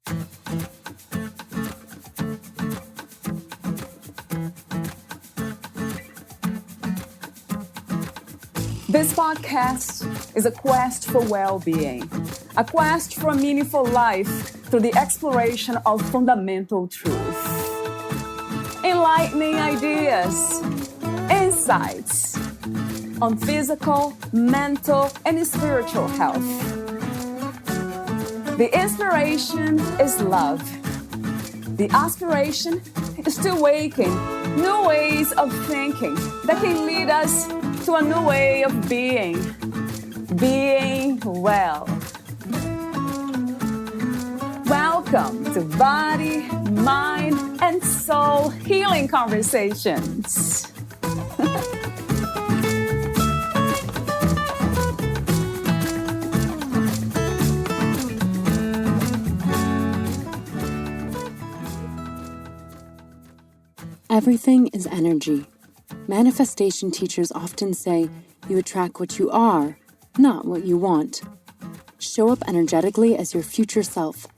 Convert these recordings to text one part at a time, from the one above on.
This podcast is a quest for well-being, a quest for a meaningful life through the exploration of fundamental truth. Enlightening ideas, insights on physical, mental, and spiritual health. The inspiration is love. The aspiration is to awaken new ways of thinking that can lead us to a new way of being well. Welcome to Body, Mind, and Soul Healing Conversations. Everything is energy. Manifestation teachers often say you attract what you are, not what you want. Show up energetically as your future self,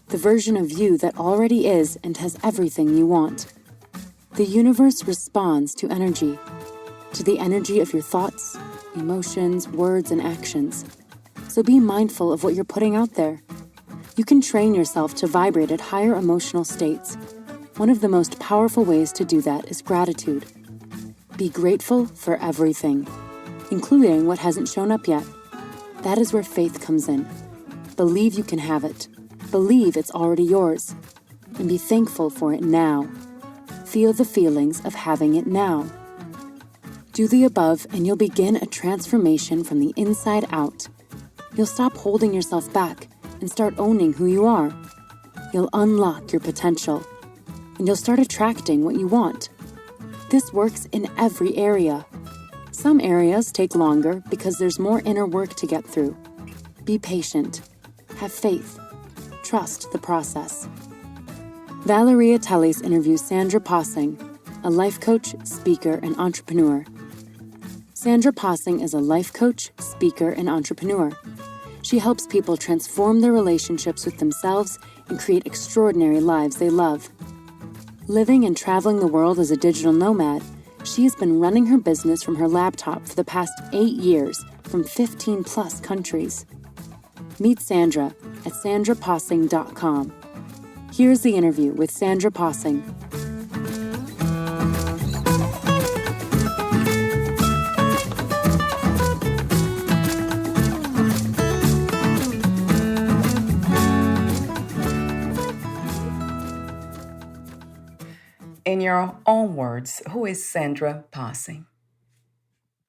the version of you that already is and has everything you want. The universe responds to energy, to the energy of your thoughts, emotions, words, and actions. So be mindful of what you're putting out there. You can train yourself to vibrate at higher emotional states. One of the most powerful ways to do that is gratitude. Be grateful for everything, including what hasn't shown up yet. That is where faith comes in. Believe you can have it. Believe it's already yours. And be thankful for it now. Feel the feelings of having it now. Do the above and you'll begin a transformation from the inside out. You'll stop holding yourself back and start owning who you are. You'll unlock your potential. And you'll start attracting what you want. This works in every area. Some areas take longer because there's more inner work to get through. Be patient. Have faith. Trust the process. Valeria Teles interviews Sandra Possing, a life coach, speaker, and entrepreneur. Sandra Possing is a life coach, speaker, and entrepreneur. She helps people transform their relationships with themselves and create extraordinary lives they love. Living and traveling the world as a digital nomad, she has been running her business from her laptop for the past 8 years from 15 plus countries. Meet Sandra at sandrapossing.com. Here's the interview with Sandra Possing. In your own words, who is Sandra Possing?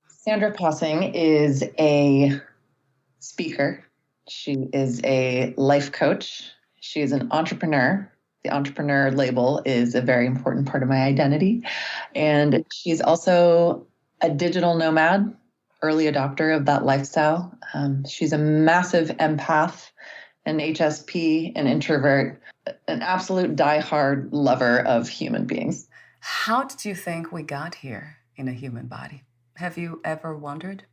Sandra Possing is a speaker. She is a life coach. She is an entrepreneur. The entrepreneur label is a very important part of my identity. And she's also a digital nomad, early adopter of that lifestyle. She's a massive empath, an HSP, an introvert, an absolute diehard lover of human beings. How did you think we got here in a human body? Have you ever wondered?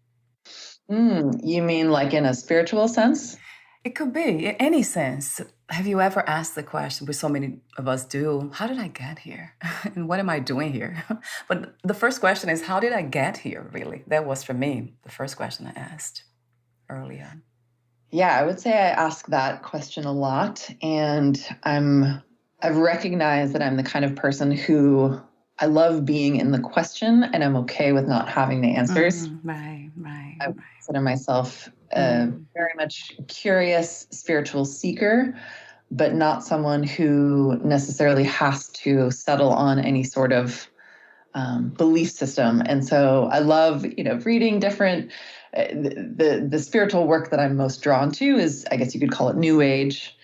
You mean like in a spiritual sense? It could be, in any sense. Have you ever asked the question, which so many of us do, how did I get here? And what am I doing here? But the first question is, how did I get here, really? That was, for me, the first question I asked early on. Yeah, I would say I ask that question a lot. And I've recognized that I'm the kind of person who I love being in the question and I'm okay with not having the answers. Right. I consider myself a very much curious spiritual seeker, but not someone who necessarily has to settle on any sort of belief system. And so I love, reading different, the spiritual work that I'm most drawn to is, I guess you could call it New Age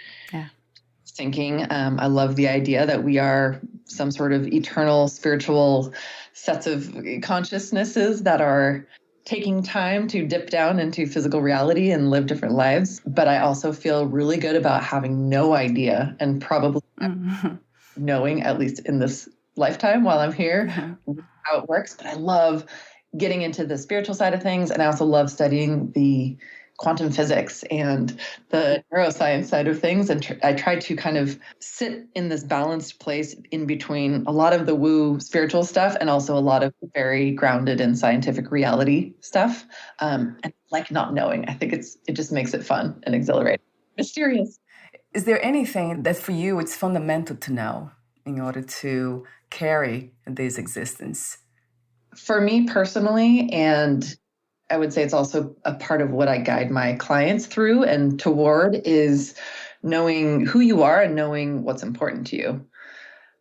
thinking. I love the idea that we are some sort of eternal spiritual sets of consciousnesses that are taking time to dip down into physical reality and live different lives. But I also feel really good about having no idea and probably knowing, at least in this lifetime while I'm here, how it works. But I love getting into the spiritual side of things. And I also love studying the quantum physics and the neuroscience side of things. And I try to kind of sit in this balanced place in between a lot of the woo spiritual stuff and also a lot of very grounded in scientific reality stuff. And like not knowing, I think it just makes it fun and exhilarating, mysterious. Is there anything that for you it's fundamental to know in order to carry this existence? For me personally, and I would say it's also a part of what I guide my clients through and toward, is knowing who you are and knowing what's important to you.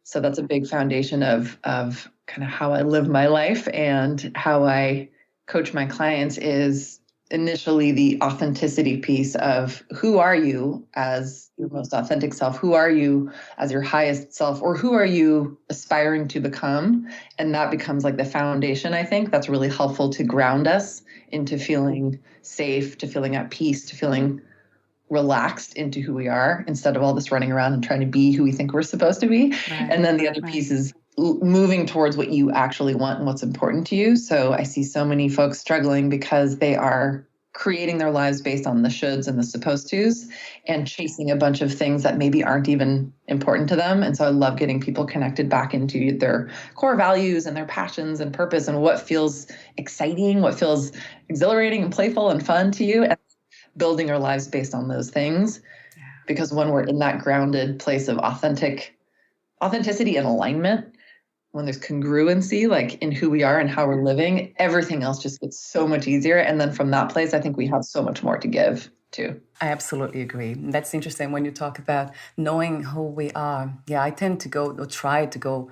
So that's a big foundation of kind of how I live my life, and how I coach my clients is initially the authenticity piece of who are you as your most authentic self? Who are you as your highest self? Or who are you aspiring to become? And that becomes like the foundation, I think, that's really helpful to ground us into feeling safe, to feeling at peace, to feeling relaxed into who we are, instead of all this running around and trying to be who we think we're supposed to be. Right. And then the other piece is moving towards what you actually want and what's important to you. So I see so many folks struggling because they are creating their lives based on the shoulds and the supposed tos, and chasing a bunch of things that maybe aren't even important to them. And so I love getting people connected back into their core values and their passions and purpose, and what feels exciting, what feels exhilarating and playful and fun to you, and building our lives based on those things. Yeah. Because when we're in that grounded place of authenticity and alignment, when there's congruency, like in who we are and how we're living, everything else just gets so much easier. And then from that place, I think we have so much more to give too. I absolutely agree. That's interesting when you talk about knowing who we are. Yeah, I tend to go or try to go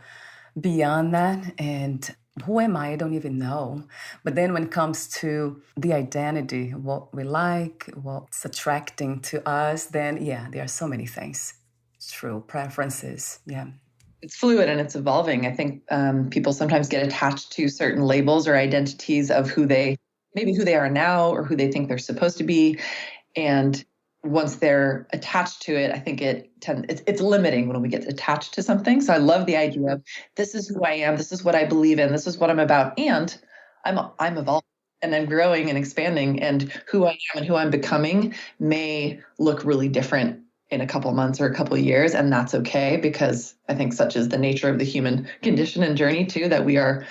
beyond that. And who am I? I don't even know. But then when it comes to the identity, what we like, what's attracting to us, then yeah, there are so many things. It's true. Preferences. Yeah. It's fluid and it's evolving. I think people sometimes get attached to certain labels or identities of who they are now, or who they think they're supposed to be. And once they're attached to it, I think it's limiting when we get attached to something. So I love the idea of, this is who I am, this is what I believe in, this is what I'm about, and I'm evolving and I'm growing and expanding, and who I am and who I'm becoming may look really different in a couple months or a couple years, and that's okay, because I think such is the nature of the human condition and journey too, that we are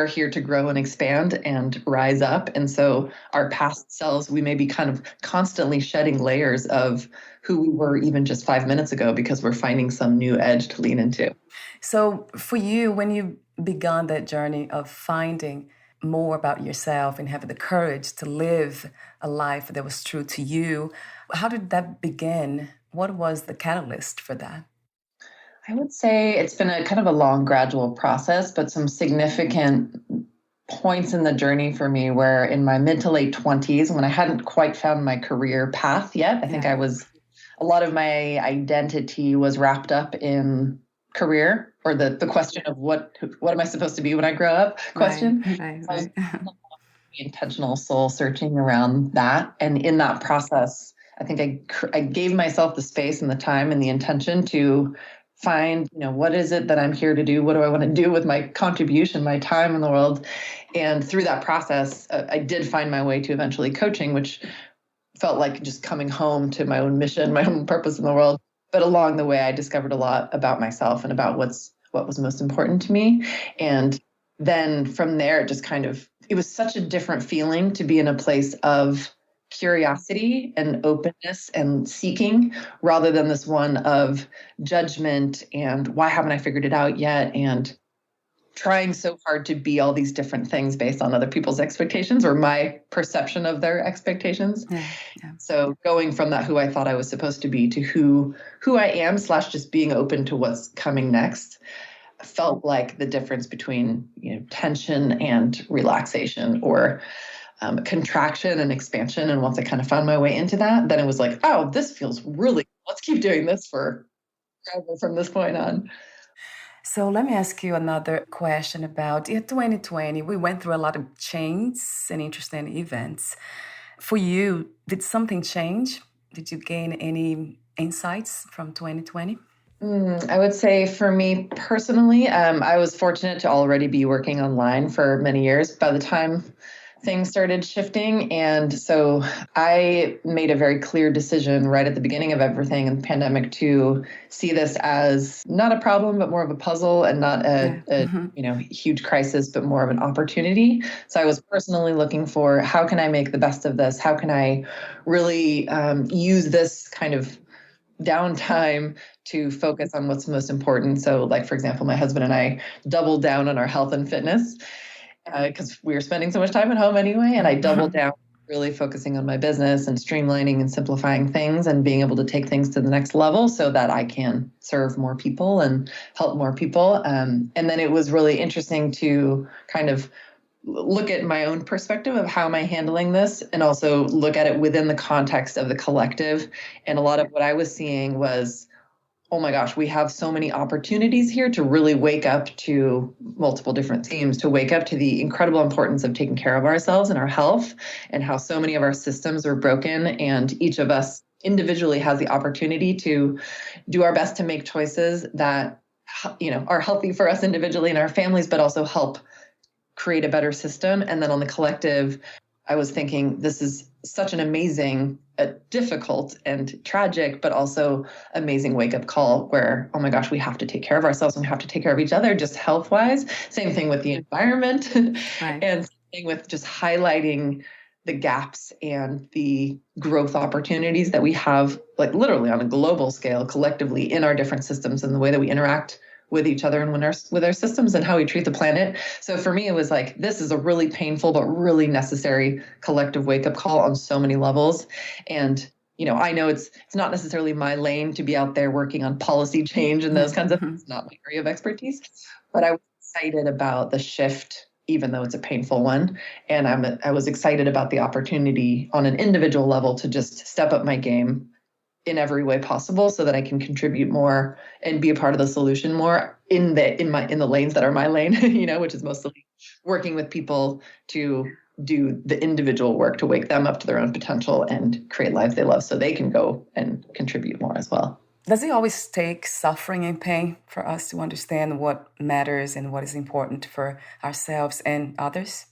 here to grow and expand and rise up. And so our past selves, we may be kind of constantly shedding layers of who we were even just 5 minutes ago, because we're finding some new edge to lean into. So for you, when you began that journey of finding more about yourself and having the courage to live a life that was true to you, how did that begin? What was the catalyst for that? I would say it's been a kind of a long, gradual process, but some significant points in the journey for me were in my mid to late 20s, when I hadn't quite found my career path yet. I think a lot of my identity was wrapped up in career, or the question of what am I supposed to be when I grow up question. Right. Intentional soul searching around that. And in that process, I think I gave myself the space and the time and the intention to find, what is it that I'm here to do? What do I want to do with my contribution, my time in the world? And through that process, I did find my way to eventually coaching, which felt like just coming home to my own mission, my own purpose in the world. But along the way, I discovered a lot about myself and about what was most important to me. And then from there, it was such a different feeling to be in a place of curiosity and openness and seeking, rather than this one of judgment and why haven't I figured it out yet, and trying so hard to be all these different things based on other people's expectations or my perception of their expectations. Yeah. So going from that who I thought I was supposed to be to who I am / just being open to what's coming next felt like the difference between tension and relaxation, or contraction and expansion. And once I kind of found my way into that, then it was like, oh, this feels really, let's keep doing this forever from this point on. So let me ask you another question about 2020. We went through a lot of change and interesting events. For you, did something change? Did you gain any insights from 2020? I would say for me personally, I was fortunate to already be working online for many years. By the time things started shifting. And so I made a very clear decision right at the beginning of everything in the pandemic to see this as not a problem, but more of a puzzle, and not a huge crisis, but more of an opportunity. So I was personally looking for, how can I make the best of this? How can I really use this kind of downtime to focus on what's most important? So, like, for example, my husband and I doubled down on our health and fitness because we were spending so much time at home anyway. And I doubled down, really focusing on my business and streamlining and simplifying things and being able to take things to the next level so that I can serve more people and help more people. And then it was really interesting to kind of look at my own perspective of how am I handling this, and also look at it within the context of the collective. And a lot of what I was seeing was, oh my gosh, we have so many opportunities here to really wake up to multiple different themes, to wake up to the incredible importance of taking care of ourselves and our health, and how so many of our systems are broken. And each of us individually has the opportunity to do our best to make choices that, are healthy for us individually and our families, but also help create a better system. And then on the collective, I was thinking, this is such an amazing, difficult and tragic, but also amazing wake-up call where, oh my gosh, we have to take care of ourselves and we have to take care of each other, just health-wise. Same thing with the environment. Right. And same thing with just highlighting the gaps and the growth opportunities that we have, like literally on a global scale, collectively in our different systems and the way that we interact with each other and with our systems and how we treat the planet. So for me, it was like, this is a really painful but really necessary collective wake-up call on so many levels. And I know it's not necessarily my lane to be out there working on policy change and those kinds of things. It's not my area of expertise, but I was excited about the shift, even though it's a painful one. And I was excited about the opportunity on an individual level to just step up my game in every way possible so that I can contribute more and be a part of the solution more in the lanes that are my lane, which is mostly working with people to do the individual work to wake them up to their own potential and create lives they love so they can go and contribute more as well. Does it always take suffering and pain for us to understand what matters and what is important for ourselves and others?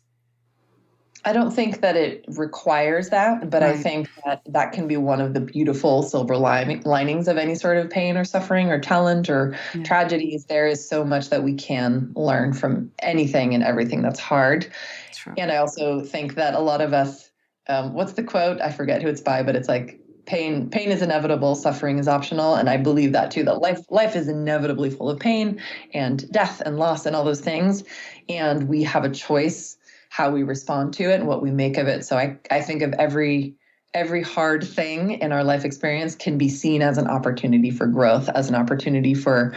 I don't think that it requires that, but I think that can be one of the beautiful silver linings of any sort of pain or suffering or challenge or tragedies. There is so much that we can learn from anything and everything that's hard. True. And I also think that a lot of us, what's the quote? I forget who it's by, but it's like, pain is inevitable, suffering is optional. And I believe that too, that life is inevitably full of pain and death and loss and all those things. And we have a choice how we respond to it and what we make of it. So I think of every hard thing in our life experience can be seen as an opportunity for growth, as an opportunity for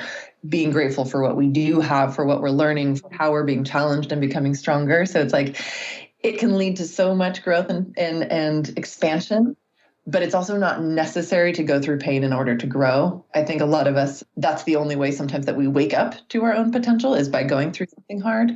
being grateful for what we do have, for what we're learning, for how we're being challenged and becoming stronger. So it's like, it can lead to so much growth and expansion, but it's also not necessary to go through pain in order to grow. I think a lot of us, that's the only way sometimes that we wake up to our own potential is by going through something hard.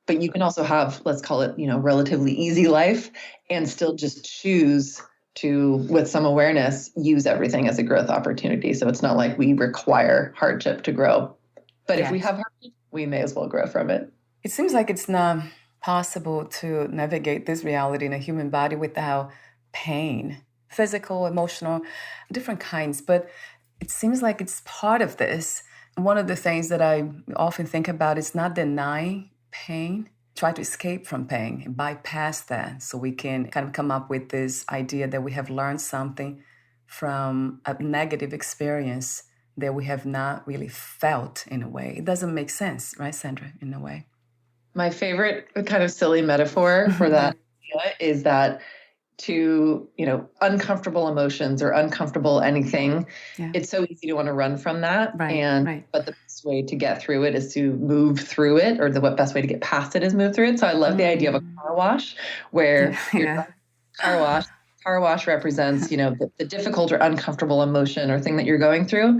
But you can also have, let's call it, relatively easy life and still just choose to, with some awareness, use everything as a growth opportunity. So it's not like we require hardship to grow. But if we have hardship, we may as well grow from it. It seems like it's not possible to navigate this reality in a human body without pain, physical, emotional, different kinds. But it seems like it's part of this. One of the things that I often think about is not denying pain, try to escape from pain and bypass that so we can kind of come up with this idea that we have learned something from a negative experience that we have not really felt in a way. It doesn't make sense, right, Sandra, in a way? My favorite kind of silly metaphor for that is that to, uncomfortable emotions or uncomfortable anything, it's so easy to want to run from that. But the best way to get through it is to move through it, or the best way to get past it is move through it. So I love the idea of a car wash where car wash represents, the difficult or uncomfortable emotion or thing that you're going through.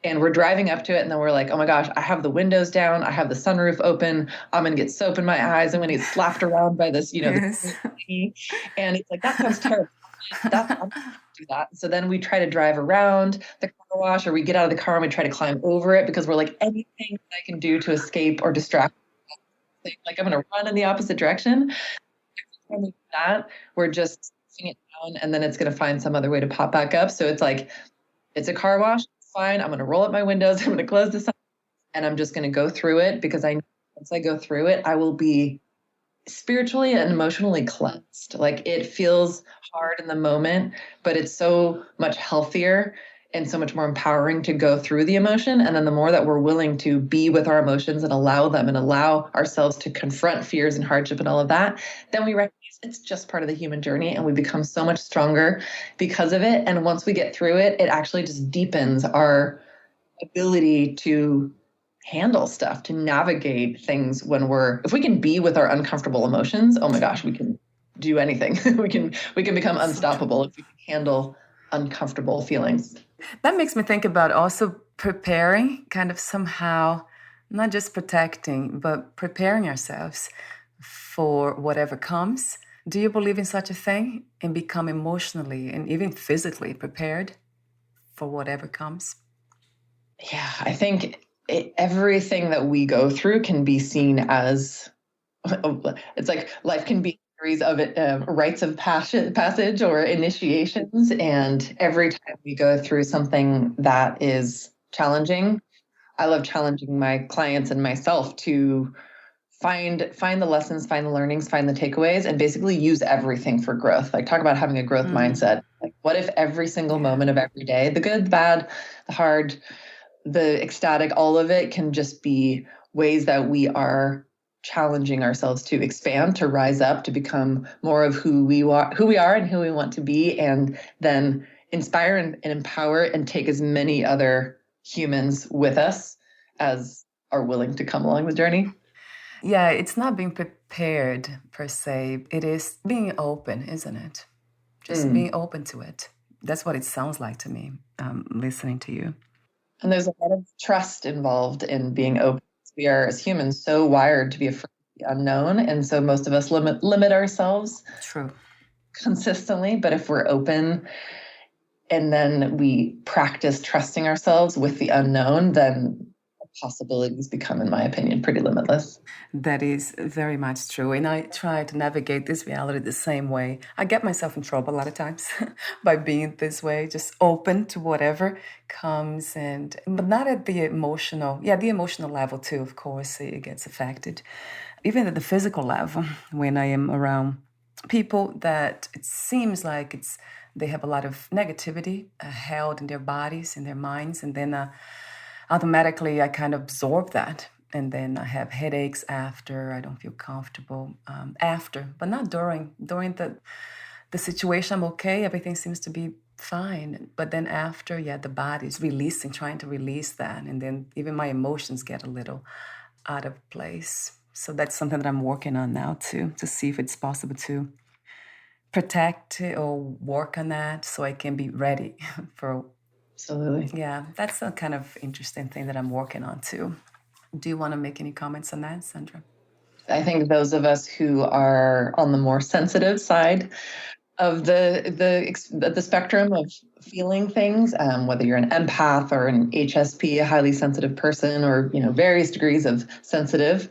And we're driving up to it and then we're like, oh my gosh, I have the windows down. I have the sunroof open. I'm going to get soap in my eyes. I'm going to get slapped around by this, and it's like, that sounds terrible. I'm not gonna do that. So then we try to drive around the car wash, or we get out of the car and we try to climb over it because we're like, anything that I can do to escape or distract, like I'm going to run in the opposite direction. time we do that, we're just putting it down and then it's going to find some other way to pop back up. So it's like, it's a car wash. It's fine. I'm going to roll up my windows. I'm going to close the sun and I'm just going to go through it because I know once I go through it, I will be spiritually and emotionally cleansed. Like it feels hard in the moment, but it's so much healthier and so much more empowering to go through the emotion. And then the more that we're willing to be with our emotions and allow them and allow ourselves to confront fears and hardship and all of that, then we recognize it's just part of the human journey and we become so much stronger because of it. And once we get through it, it actually just deepens our ability to handle stuff, to navigate things when if we can be with our uncomfortable emotions, oh my gosh, we can do anything. we can become unstoppable if we can handle uncomfortable feelings. That makes me think about also preparing, kind of somehow, not just protecting, but preparing ourselves for whatever comes. Do you believe in such a thing and become emotionally and even physically prepared for whatever comes? Yeah, I think everything that we go through can be seen as, it's like life can be a series of rites of passage or initiations. And every time we go through something that is challenging, I love challenging my clients and myself to find the lessons, find the learnings, find the takeaways, and basically use everything for growth. Like talk about having a growth mindset. Like what if every single moment of every day, the good, the bad, the hard, the ecstatic, all of it can just be ways that we are challenging ourselves to expand, to rise up, to become more of who we are and who we want to be, and then inspire and empower and take as many other humans with us as are willing to come along the journey. Yeah, it's not being prepared per se. It is being open, isn't it? Just being open to it. That's what it sounds like to me, listening to you. And there's a lot of trust involved in being open. We are, as humans, so wired to be afraid of the unknown. And so most of us limit ourselves consistently. But if we're open and then we practice trusting ourselves with the unknown, then possibilities become, in my opinion, pretty limitless. That is very much true. And I try to navigate this reality the same way. I get myself in trouble a lot of times by being this way, just open to whatever comes, but not at the emotional, the emotional level too, of course, it gets affected. Even at the physical level, when I am around people that it seems like they have a lot of negativity held in their bodies, in their minds, and then automatically I kind of absorb that. And then I have headaches after, I don't feel comfortable after, but not during. During the situation, I'm okay, everything seems to be fine. But then after, the body's releasing, trying to release that. And then even my emotions get a little out of place. So that's something that I'm working on now too, to see if it's possible to protect or work on that so I can be ready for. Absolutely. Yeah, that's a kind of interesting thing that I'm working on too. Do you want to make any comments on that, Sandra? I think those of us who are on the more sensitive side of the spectrum of feeling things, whether you're an empath or an HSP, a highly sensitive person, or various degrees of sensitive,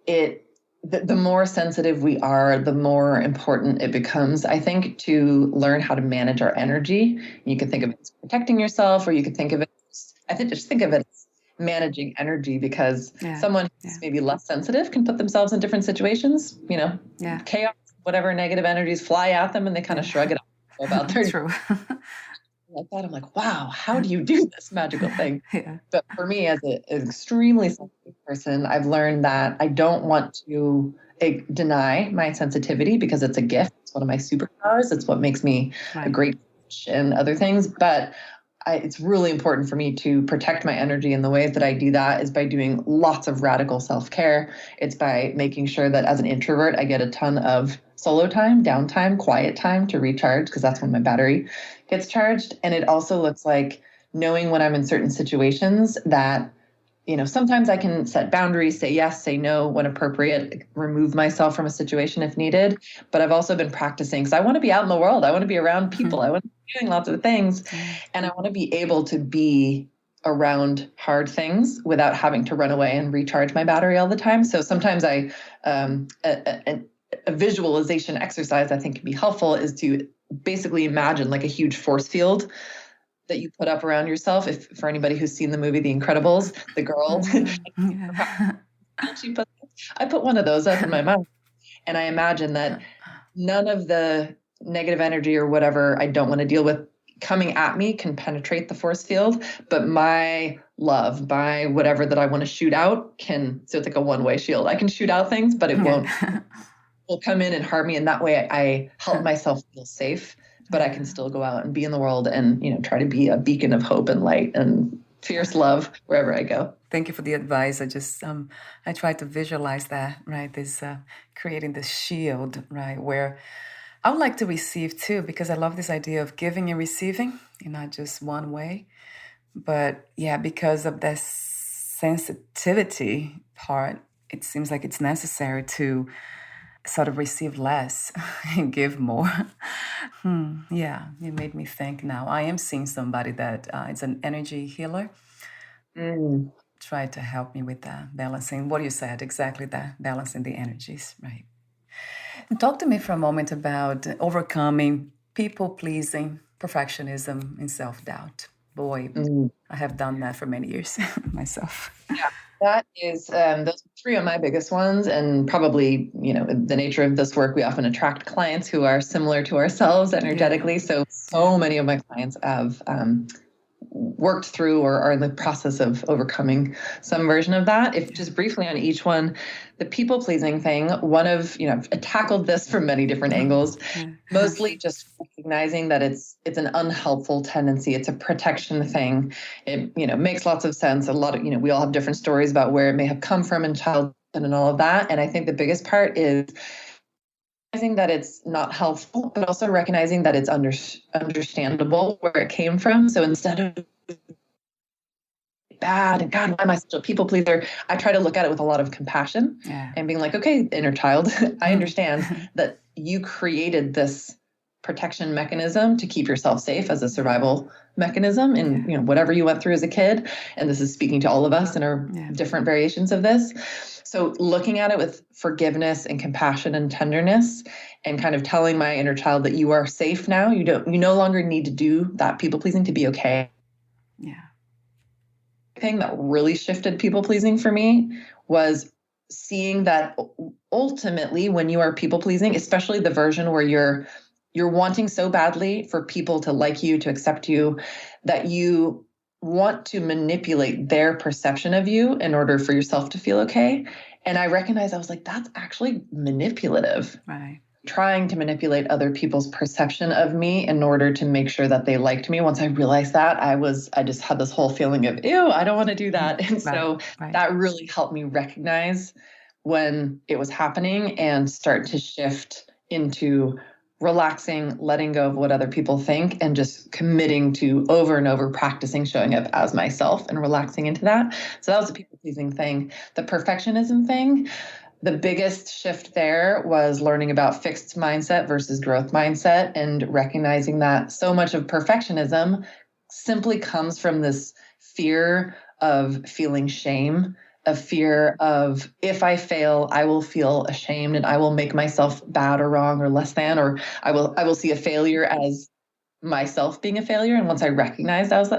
the more sensitive we are, the more important it becomes, I think, to learn how to manage our energy. You can think of it as protecting yourself, or you could think of it, just think of it as managing energy, because someone who's maybe less sensitive can put themselves in different situations, chaos, whatever negative energies fly at them and they kind of shrug it off about their True. Like that. I'm like, wow, how do you do this magical thing? But for me, as an extremely sensitive person, I've learned that I don't want to deny my sensitivity because it's a gift. It's one of my superpowers. It's what makes me a great coach and other things. But it's really important for me to protect my energy. And the ways that I do that is by doing lots of radical self-care. It's by making sure that as an introvert, I get a ton of solo time, downtime, quiet time to recharge, because that's when my battery gets charged. And it also looks like knowing when I'm in certain situations that, sometimes I can set boundaries, say yes, say no when appropriate, remove myself from a situation if needed. But I've also been practicing because I want to be out in the world. I want to be around people. I want to be doing lots of things. And I want to be able to be around hard things without having to run away and recharge my battery all the time. So sometimes a visualization exercise I think can be helpful is to basically imagine like a huge force field that you put up around yourself. If for anybody who's seen the movie The Incredibles, the girl, Yeah. I put one of those up in my mouth, and I imagine that none of the negative energy or whatever I don't want to deal with coming at me can penetrate the force field, but my love, my whatever that I want to shoot out can, so it's like a one-way shield. I can shoot out things, but it won't will come in and harm me. And that way I help myself feel safe, but I can still go out and be in the world and, try to be a beacon of hope and light and fierce love wherever I go. Thank you for the advice. I try to visualize that, right? This creating this shield, right? Where I would like to receive too, because I love this idea of giving and receiving, not just one way. But yeah, because of this sensitivity part, it seems like it's necessary to sort of receive less and give more. Yeah, you made me think now. I am seeing somebody that is an energy healer. Try to help me with that, balancing what you said, exactly that, balancing the energies, right? And talk to me for a moment about overcoming people-pleasing, perfectionism, and self-doubt. Boy, I have done that for many years myself. Yeah, that is, those are three of my biggest ones. And probably, the nature of this work, we often attract clients who are similar to ourselves energetically. Yeah. So many of my clients have worked through or are in the process of overcoming some version of that. If just briefly on each one, the people pleasing thing, I've tackled this from many different angles, mostly just recognizing that it's an unhelpful tendency. It's a protection thing. It, makes lots of sense. A lot of, we all have different stories about where it may have come from in childhood and all of that. And I think the biggest part is recognizing that it's not helpful, but also recognizing that it's understandable where it came from. So instead of bad and God, why am I such a people pleaser? I try to look at it with a lot of compassion and being like, okay, inner child, I understand that you created this protection mechanism to keep yourself safe as a survival mechanism in whatever you went through as a kid. And this is speaking to all of us in our different variations of this. So looking at it with forgiveness and compassion and tenderness and kind of telling my inner child that you are safe now. You no longer need to do that people pleasing to be okay. Yeah. Thing that really shifted people pleasing for me was seeing that ultimately when you are people pleasing, especially the version where you're wanting so badly for people to like you, to accept you, that you want to manipulate their perception of you in order for yourself to feel okay. And I recognized, I was like, that's actually manipulative. Right. Trying to manipulate other people's perception of me in order to make sure that they liked me. Once I realized that, I just had this whole feeling of, ew, I don't want to do that. And so that really helped me recognize when it was happening and start to shift into relaxing, letting go of what other people think, and just committing to over and over practicing showing up as myself and relaxing into that. So that was the people-pleasing thing. The perfectionism thing, the biggest shift there was learning about fixed mindset versus growth mindset and recognizing that so much of perfectionism simply comes from this fear of feeling shame, a fear of if I fail, I will feel ashamed and I will make myself bad or wrong or less than, or I will see a failure as myself being a failure. And once I recognized I was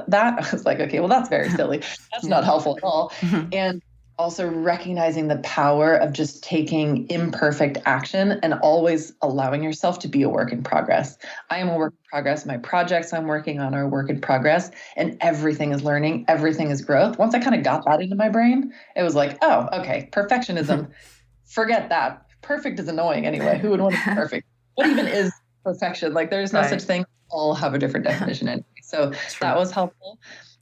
like, okay, well, that's very silly. That's not helpful at all. And also recognizing the power of just taking imperfect action and always allowing yourself to be a work in progress. I am a work in progress. My projects I'm working on are a work in progress, and everything is learning. Everything is growth. Once I kind of got that into my brain, it was like, oh, okay, perfectionism, forget that. Perfect is annoying anyway. Who would want to be perfect? What even is perfection? Like there's no such thing. All have a different definition anyway. So that was helpful.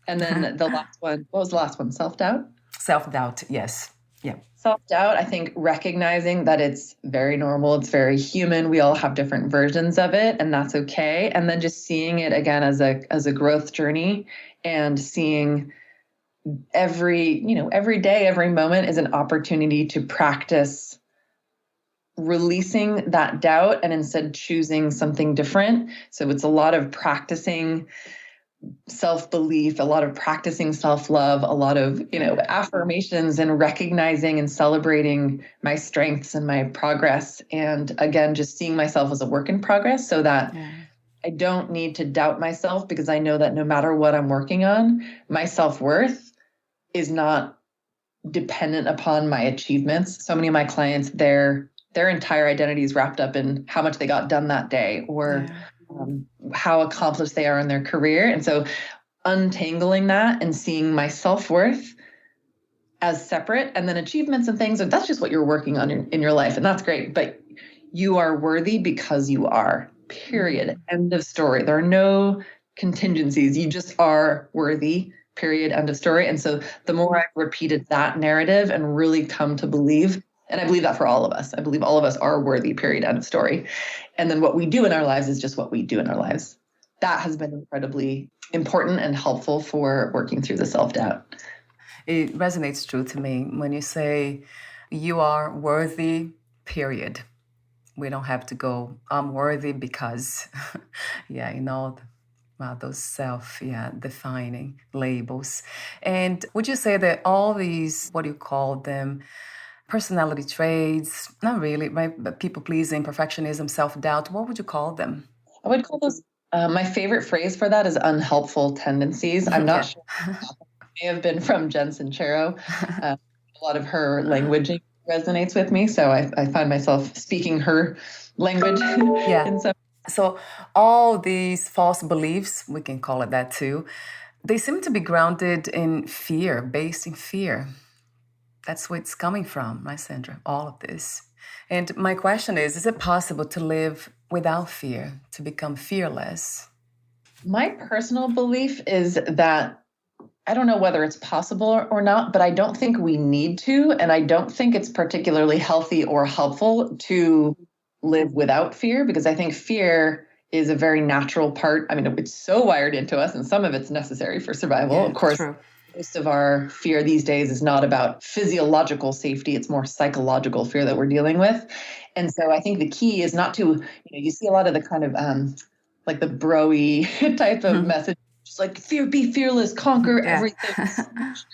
And then the last one, what was the last one? Self-doubt? Self-doubt, yes. Yeah. Self-doubt, I think recognizing that it's very normal, it's very human. We all have different versions of it, and that's okay. And then just seeing it again as a growth journey, and seeing every day, every moment is an opportunity to practice releasing that doubt and instead choosing something different. So it's a lot of practicing self-belief, a lot of practicing self-love, a lot of, affirmations and recognizing and celebrating my strengths and my progress. And again, just seeing myself as a work in progress so that I don't need to doubt myself, because I know that no matter what I'm working on, my self-worth is not dependent upon my achievements. So many of my clients, their entire identity is wrapped up in how much they got done that day, or how accomplished they are in their career. And so untangling that and seeing my self-worth as separate, and then achievements and things, that's just what you're working on in your life. And that's great. But you are worthy because you are, period. End of story. There are no contingencies. You just are worthy, period, end of story. And so the more I've repeated that narrative and really come to believe, and I believe that for all of us, I believe all of us are worthy, period, end of story. And then what we do in our lives is just what we do in our lives. That has been incredibly important and helpful for working through the self-doubt. It resonates true to me when you say you are worthy, period. We don't have to go, I'm worthy because, those defining labels. And would you say that all these, what do you call them, personality traits, not really, right? But people-pleasing, perfectionism, self-doubt, what would you call them? I would call those, my favorite phrase for that is unhelpful tendencies. I'm not sure. May have been from Jen Sincero. A lot of her language resonates with me, so I find myself speaking her language. So all these false beliefs, we can call it that too, they seem to be grounded in fear, based in fear. That's where it's coming from, right, Sandra? All of this. And my question is it possible to live without fear, to become fearless? My personal belief is that I don't know whether it's possible or not, but I don't think we need to. And I don't think it's particularly healthy or helpful to live without fear, because I think fear is a very natural part. I mean, it's so wired into us, and some of it's necessary for survival. Yeah, of course, true. Most of our fear these days is not about physiological safety. It's more psychological fear that we're dealing with. And so I think the key is not to, you see a lot of the kind of like the bro-y type of message. Just like be fearless, conquer everything,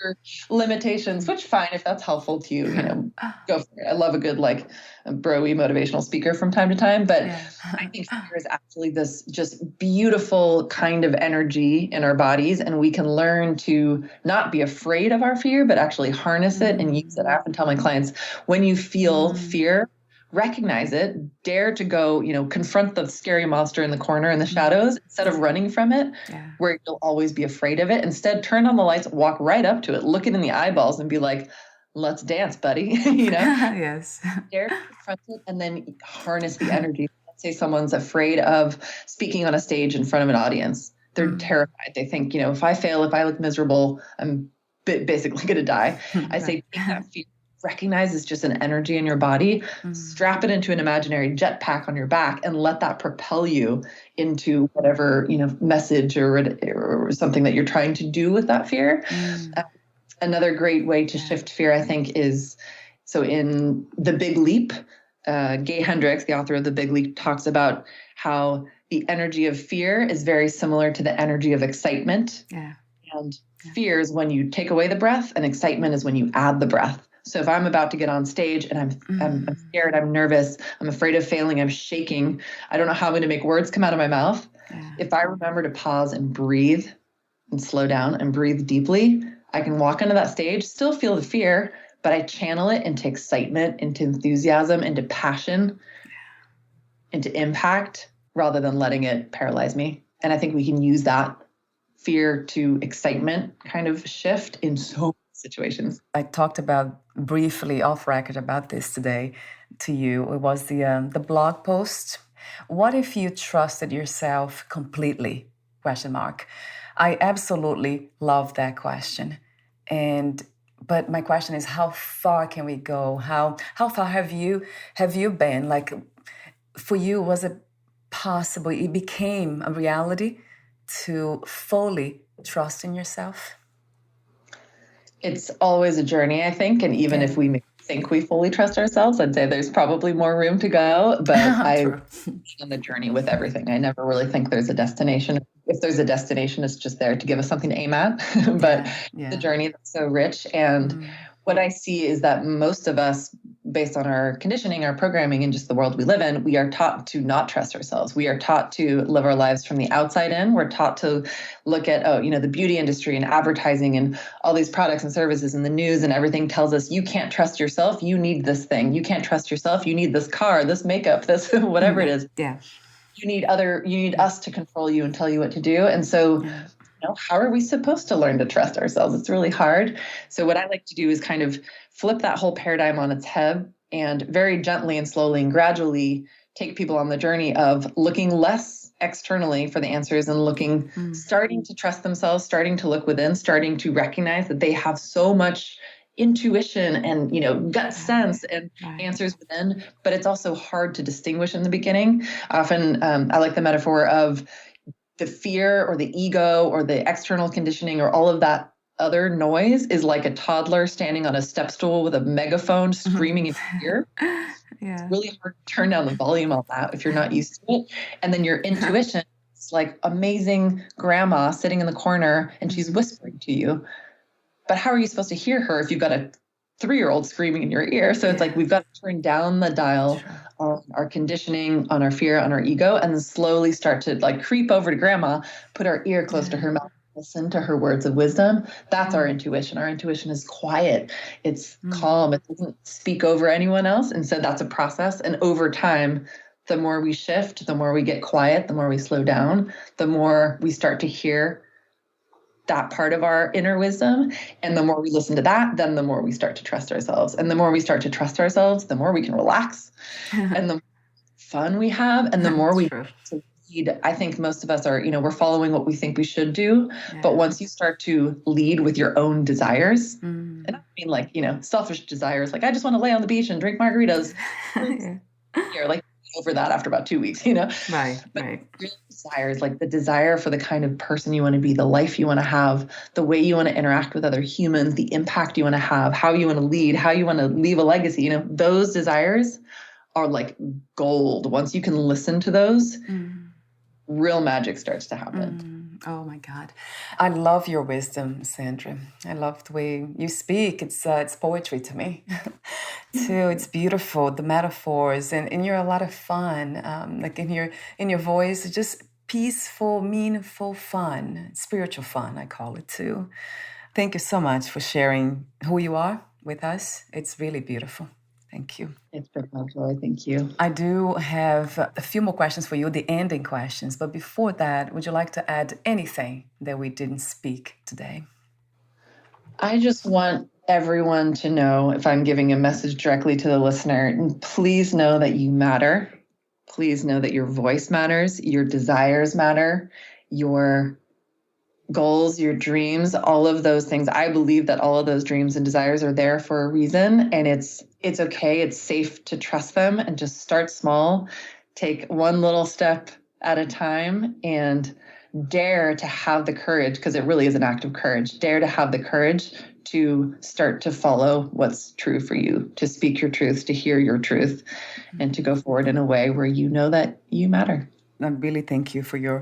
your limitations, which fine, if that's helpful to you, go for it. I love a good a bro-y motivational speaker from time to time, but I think fear is actually this just beautiful kind of energy in our bodies, and we can learn to not be afraid of our fear, but actually harness it and use it. I often tell my clients, when you feel fear, recognize it, dare to go, confront the scary monster in the corner in the shadows instead of running from it, where you'll always be afraid of it. Instead, turn on the lights, walk right up to it, look it in the eyeballs and be like, let's dance, buddy. Yes. Dare to confront it and then harness the energy. Let's say someone's afraid of speaking on a stage in front of an audience. They're terrified. They think, if I fail, if I look miserable, I'm basically going to die. I say, take that fear. Recognize it's just an energy in your body, strap it into an imaginary jetpack on your back, and let that propel you into whatever, message or something that you're trying to do with that fear. Another great way to shift fear, I think, is, so in The Big Leap, Gay Hendricks, the author of The Big Leap, talks about how the energy of fear is very similar to the energy of excitement. And fear is when you take away the breath, and excitement is when you add the breath. So if I'm about to get on stage and I'm scared, I'm nervous, I'm afraid of failing, I'm shaking, I don't know how I'm going to make words come out of my mouth. If I remember to pause and breathe and slow down and breathe deeply, I can walk onto that stage, still feel the fear, but I channel it into excitement, into enthusiasm, into passion, into impact, rather than letting it paralyze me. And I think we can use that fear to excitement kind of shift in so many situations. I talked about briefly off record about this today to you. It was the blog post. What if you trusted yourself completely? Question mark. I absolutely love that question. But my question is, how far can we go? How far have you been? Like, for you, was it possible? It became a reality to fully trust in yourself? It's always a journey, I think. And even if we think we fully trust ourselves, I'd say there's probably more room to go. But I'm on the journey with everything. I never really think there's a destination. if there's a destination, it's just there to give us something to aim at. But the Yeah. journey that's so rich. And what I see is that most of us, based on our conditioning, our programming, and just the world we live in, we are taught to not trust ourselves. We are taught to live our lives from the outside in. We're taught to look at, the beauty industry and advertising and all these products and services and the news and everything tells us you can't trust yourself. You need this thing. You can't trust yourself. You need this car, this makeup, this whatever it is. Yeah. You need us to control you and tell you what to do. And so how are we supposed to learn to trust ourselves? It's really hard. So what I like to do is kind of flip that whole paradigm on its head and very gently and slowly and gradually take people on the journey of looking less externally for the answers and starting to trust themselves, starting to look within, starting to recognize that they have so much intuition and gut sense and answers within, but it's also hard to distinguish in the beginning. Often I like the metaphor of the fear or the ego or the external conditioning or all of that other noise is like a toddler standing on a step stool with a megaphone screaming in your ear. It's really hard to turn down the volume on that if you're not used to it. And then your intuition is like amazing grandma sitting in the corner and she's whispering to you. But how are you supposed to hear her if you've got a 3-year-old screaming in your ear? So it's like we've got to turn down the dial on our conditioning, on our fear, on our ego, and then slowly start to like creep over to grandma, put our ear close to her mouth, listen to her words of wisdom. That's our intuition. Our intuition is quiet. It's calm. It doesn't speak over anyone else. And so that's a process. And over time, the more we shift, the more we get quiet, the more we slow down, the more we start to hear that part of our inner wisdom. And the more we listen to that, then the more we start to trust ourselves. And the more we start to trust ourselves, the more we can relax and the more fun we have. And the more we lead. I think most of us are, we're following what we think we should do. But once you start to lead with your own desires, and I mean like, selfish desires, like I just want to lay on the beach and drink margaritas. You're like over that after about 2 weeks, Right. But real desires, like the desire for the kind of person you want to be, the life you want to have, the way you want to interact with other humans, the impact you want to have, how you want to lead, how you want to leave a legacy, those desires are like gold. Once you can listen to those, real magic starts to happen. Oh my God. I love your wisdom, Sandra. I love the way you speak. It's poetry to me too. It's beautiful, the metaphors, and you're a lot of fun. Like in your voice, just peaceful, meaningful fun, spiritual fun, I call it too. Thank you so much for sharing who you are with us. It's really beautiful. Thank you. It's been my joy. Thank you. I do have a few more questions for you, the ending questions. But before that, would you like to add anything that we didn't speak today? I just want everyone to know, if I'm giving a message directly to the listener, please know that you matter. Please know that your voice matters, your desires matter, your goals, your dreams, all of those things. I believe that all of those dreams and desires are there for a reason, and it's okay. It's safe to trust them and just start small. Take one little step at a time and dare to have the courage, because it really is an act of courage. Dare to have the courage to start to follow what's true for you, to speak your truth, to hear your truth, and to go forward in a way where you know that you matter. I really thank you for your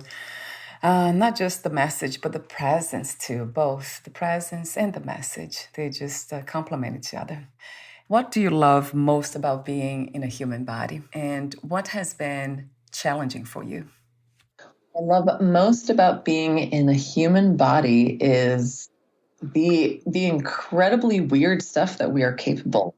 not just the message, but the presence too, both the presence and the message. They just complement each other. What do you love most about being in a human body? And what has been challenging for you? I love most about being in a human body is the incredibly weird stuff that we are capable.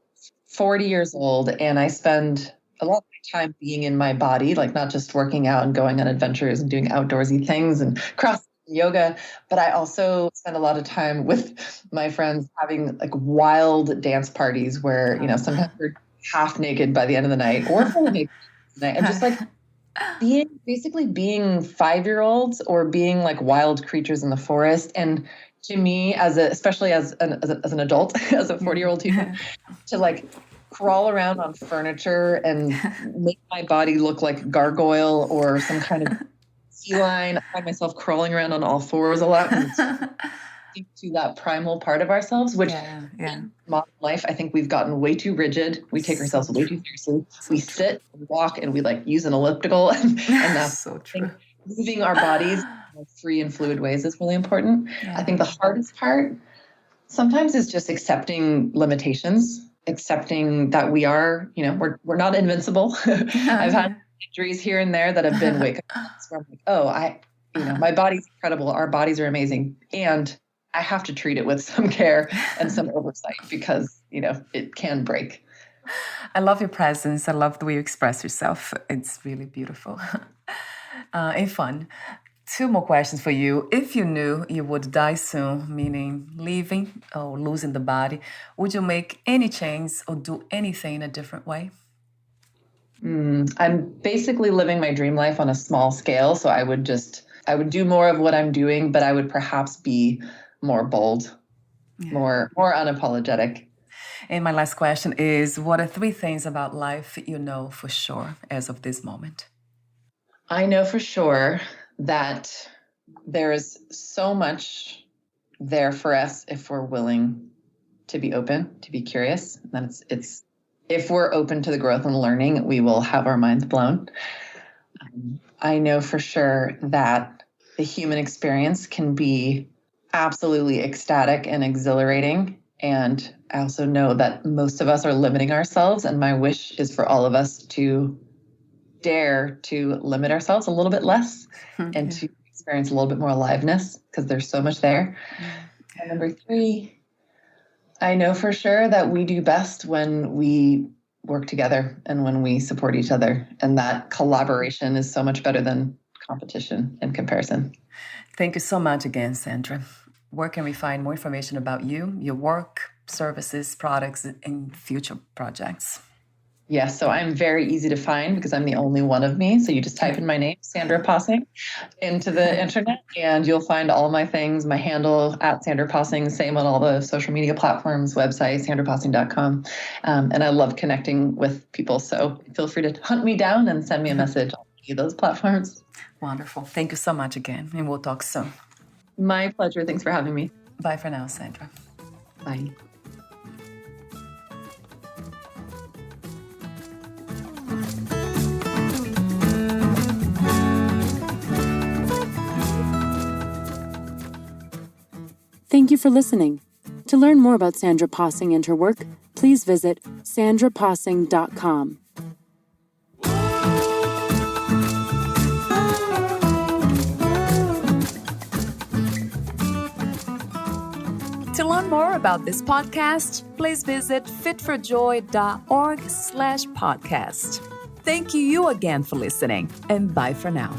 40 years old, and I spend a lot of my time being in my body, like not just working out and going on adventures and doing outdoorsy things and cross yoga, but I also spend a lot of time with my friends having like wild dance parties where, sometimes we're half naked by the end of the night or fully naked by the end of the night, and just like being 5-year-olds or being like wild creatures in the forest. And to me, especially as an adult, as a 40-year-old teacher, to like crawl around on furniture and make my body look like a gargoyle or some kind of feline. I find myself crawling around on all fours a lot. To that primal part of ourselves, which in modern life, I think we've gotten way too rigid. We take ourselves way too seriously. We sit and walk and we like use an elliptical and that's so true. Moving our bodies free and fluid ways is really important. Yeah. I think the hardest part sometimes is just accepting limitations, accepting that we are, we're not invincible. I've had injuries here and there that have been wake up calls where I'm like, oh, my body's incredible. Our bodies are amazing. And I have to treat it with some care and some oversight because, it can break. I love your presence. I love the way you express yourself. It's really beautiful and fun. 2 more questions for you. If you knew you would die soon, meaning leaving or losing the body, would you make any change or do anything in a different way? I'm basically living my dream life on a small scale. So I would do more of what I'm doing, but I would perhaps be more bold, more unapologetic. And my last question is, what are 3 things about life you know for sure as of this moment? I know for sure that there is so much there for us if we're willing to be open, to be curious. And it's if we're open to the growth and learning, we will have our minds blown. I know for sure that the human experience can be absolutely ecstatic and exhilarating. And I also know that most of us are limiting ourselves. And my wish is for all of us to dare to limit ourselves a little bit less and to experience a little bit more aliveness because there's so much there. And number 3, I know for sure that we do best when we work together and when we support each other. And that collaboration is so much better than competition and comparison. Thank you so much again, Sandra. Where can we find more information about you, your work, services, products, and future projects? Yes, so I'm very easy to find because I'm the only one of me. So you just type in my name, Sandra Possing, into the internet, and you'll find all my things, my handle at Sandra Possing, same on all the social media platforms, website, sandrapossing.com. And I love connecting with people. So feel free to hunt me down and send me a message on any of those platforms. Wonderful. Thank you so much again, and we'll talk soon. My pleasure. Thanks for having me. Bye for now, Sandra. Bye. Thank you for listening. To learn more about Sandra Possing and her work, please visit sandrapossing.com. To learn more about this podcast, please visit fitforjoy.org/podcast. Thank you again for listening, and bye for now.